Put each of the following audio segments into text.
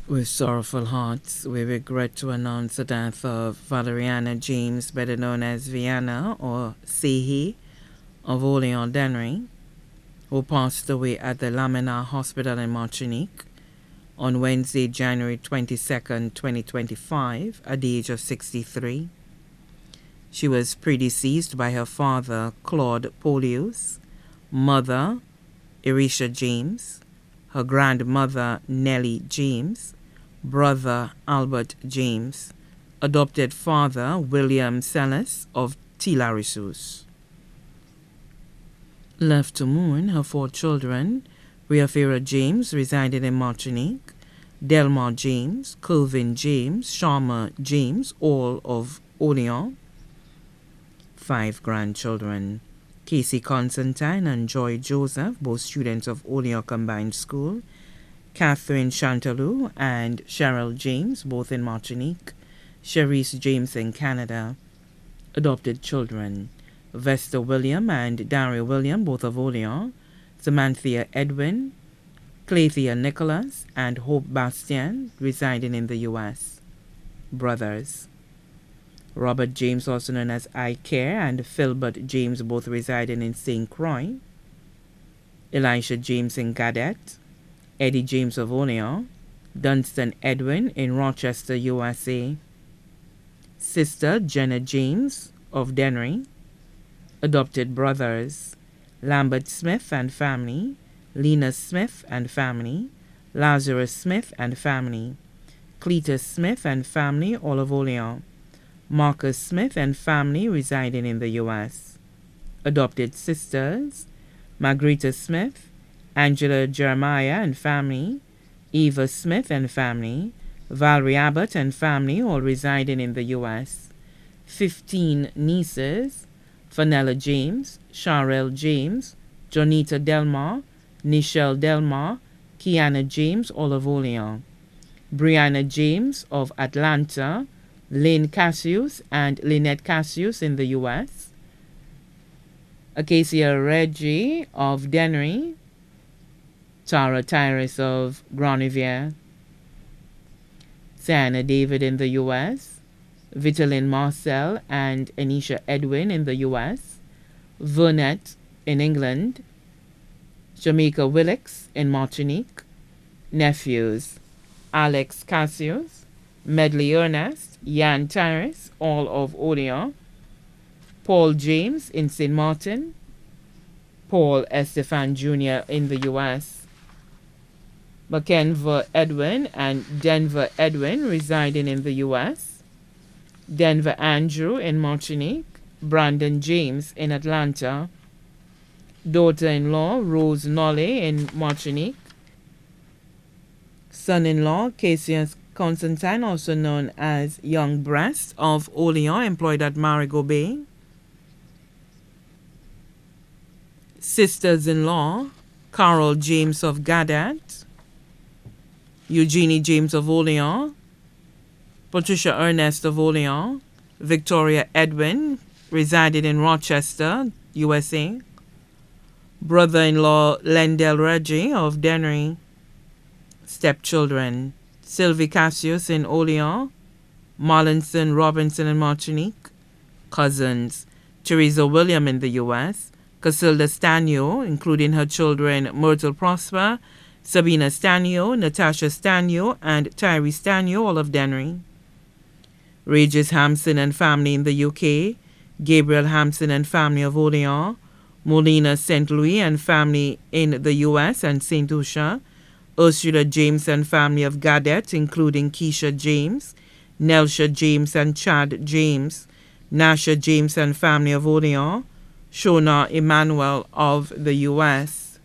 With sorrowful hearts, we regret to announce the death of Valeriana James, better known as Vienna or Sehi, of Orléans Dennery, who passed away at the Lamina Hospital in Martinique on Wednesday, January 22nd, 2025, at the age of 63. She was predeceased by her father, Claude Polius, mother, Erisha James, her grandmother, Nellie James, brother, Albert James, adopted father, William Sellis of Tilarissus. Left to mourn her 4 children, Riafira James resided in Martinique, Delmar James, Kelvin James, Sharma James, all of Orléans. 5 grandchildren, Casey Constantine and Joy Joseph, both students of Orléans Combined School, Catherine Chantalou and Cheryl James, both in Martinique, Cherise James in Canada. Adopted children, Vesta William and Daria William, both of Orléans, Samantha Edwin, Claythea Nicholas, and Hope Bastien, residing in the U.S. Brothers, Robert James, also known as I Care, and Philbert James, both residing in St. Croix. Elisha James in Gadet, Eddie James of Orléans, Dunstan Edwin in Rochester, USA. Sister Jenna James of Dennery. Adopted brothers, Lambert Smith and family, Lena Smith and family, Lazarus Smith and family, Cletus Smith and family, all of Orléans. Marcus Smith and family residing in the U.S. Adopted sisters, Margarita Smith, Angela Jeremiah and family, Eva Smith and family, Valerie Abbott and family, all residing in the U.S. 15 nieces, Fanella James, Sharel James, Jonita Delmar, Nichelle Delmar, Kiana James, all of Orléans. Brianna James of Atlanta, Lynn Cassius and Lynette Cassius in the U.S. Acacia Reggie of Dennery, Tara Tyrus of Grand Riviere, Sienna David in the U.S., Vitalin Marcel and Anisha Edwin in the U.S., Vernette in England, Jamaica Willix in Martinique, nephews, Alex Cassius, Medley Ernest, Jan Tyrus, all of Orléans, Paul James in St. Martin, Paul Estefan Jr. in the U.S., Mackenver Edwin and Denver Edwin residing in the U.S., Denver Andrew in Martinique, Brandon James in Atlanta, daughter-in-law Rose Nolly in Martinique, son-in-law Cassius Constantine, also known as Young Breast of Orléans, employed at Marigot Bay, sisters-in-law Carol James of Gadat, Eugenie James of Orléans, Patricia Ernest of Orléans, Victoria Edwin, resided in Rochester, USA, brother-in-law Lendell Reggie of Dennery. Stepchildren, Sylvie Cassius in Orléans, Marlinson Robinson in Martinique. Cousins, Teresa William in the U.S., Casilda Stanio, including her children Myrtle Prosper, Sabina Stanio, Natasha Stanio, and Tyree Stanio, all of Dennery. Regis Hampson and family in the UK, Gabriel Hampson and family of Orléans, Molina St. Louis and family in the U.S. and St. Lucia, Ursula James and family of Gadet, including Keisha James, Nelsha James and Chad James, Nasha James and family of Orléans, Shona Emmanuel of the U.S.,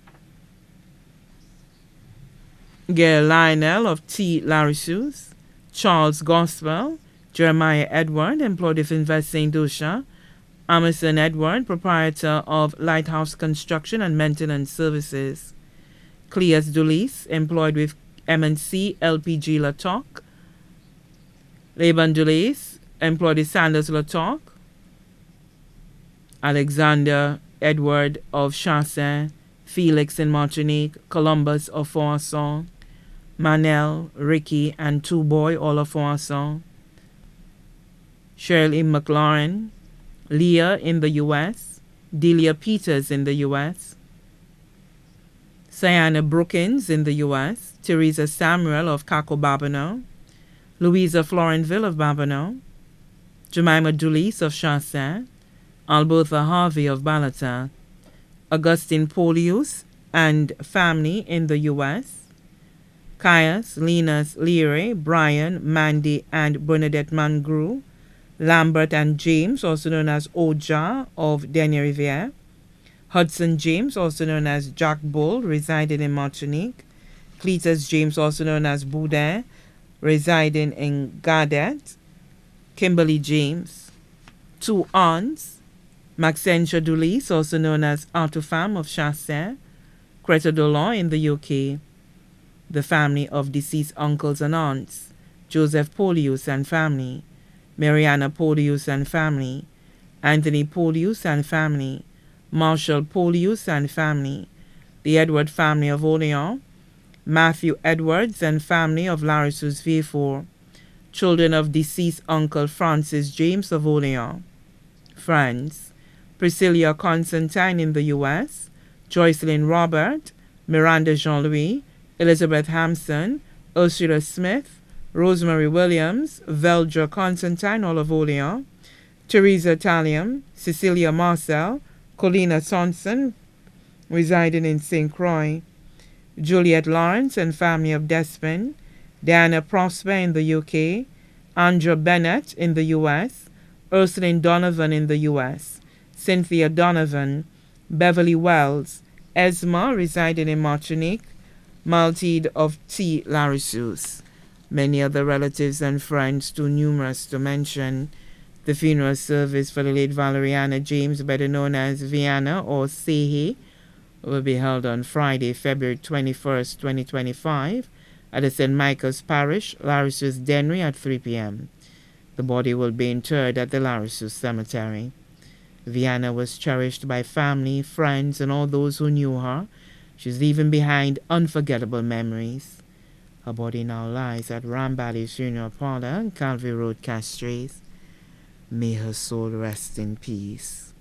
Gail Lionel of T. Larissus, Charles Gospel, Jeremiah Edward, employed with Invest St. Lucia, Emerson Edward, proprietor of Lighthouse Construction and Maintenance Services, Cleas Dulis, employed with M&C LPG Latoc, Laban Dulis, employed with Sanders Latoc, Alexander Edward of Chassin, Felix in Martinique, Columbus of Foisson, Manel, Ricky, and two boy, all of Warsaw. Shirley McLaurin, Leah in the U.S., Delia Peters in the U.S., Sienna Brookins in the U.S., Teresa Samuel of Kako Babonneau, Louisa Florenville of Babonneau, Jemima Dulce of Chassin, Albertha Harvey of Balata, Augustine Polius and family in the U.S., Caius, Linus Leary, Brian, Mandy, and Bernadette Mangru, Lambert and James, also known as Oja of Denier Riviere, Hudson James, also known as Jack Bull, residing in Martinique, Cletus James, also known as Boudin, residing in Gadet, Kimberly James, two aunts, Maxentia Dulce, also known as Artufam of Chassin, Greta Dolan in the UK, the family of deceased uncles and aunts, Joseph Polius and family, Mariana Polius and family, Anthony Polius and family, Marshall Polius and family, the Edward family of Orleans, Matthew Edwards and family of Larissus Vieux, children of deceased uncle Francis James of Orleans, France, Priscilla Constantine in the U.S., Joycelyn Robert, Miranda Jean-Louis, Elizabeth Hampson, Ursula Smith, Rosemary Williams, Velja Constantine, all of Orleans, Teresa Talium, Cecilia Marcel, Colina Sonson, residing in St. Croix, Juliet Lawrence and family of Despin, Diana Prosper in the UK, Andrea Bennett in the US, Ursuline Donovan in the US, Cynthia Donovan, Beverly Wells, Esma, residing in Martinique, Maltide of T. Larissus. Many other relatives and friends, too numerous to mention. The funeral service for the late Valeriana James, better known as Vienna or Sehe, will be held on Friday, February 21st, 2025, at the St. Michael's Parish, Larissus Dennery at 3 p.m. The body will be interred at the Larissus Cemetery. Vienna was cherished by family, friends, and all those who knew her. She's leaving behind unforgettable memories. Her body now lies at Rambally's Funeral Parlor on Calvary Road, Castries. May her soul rest in peace.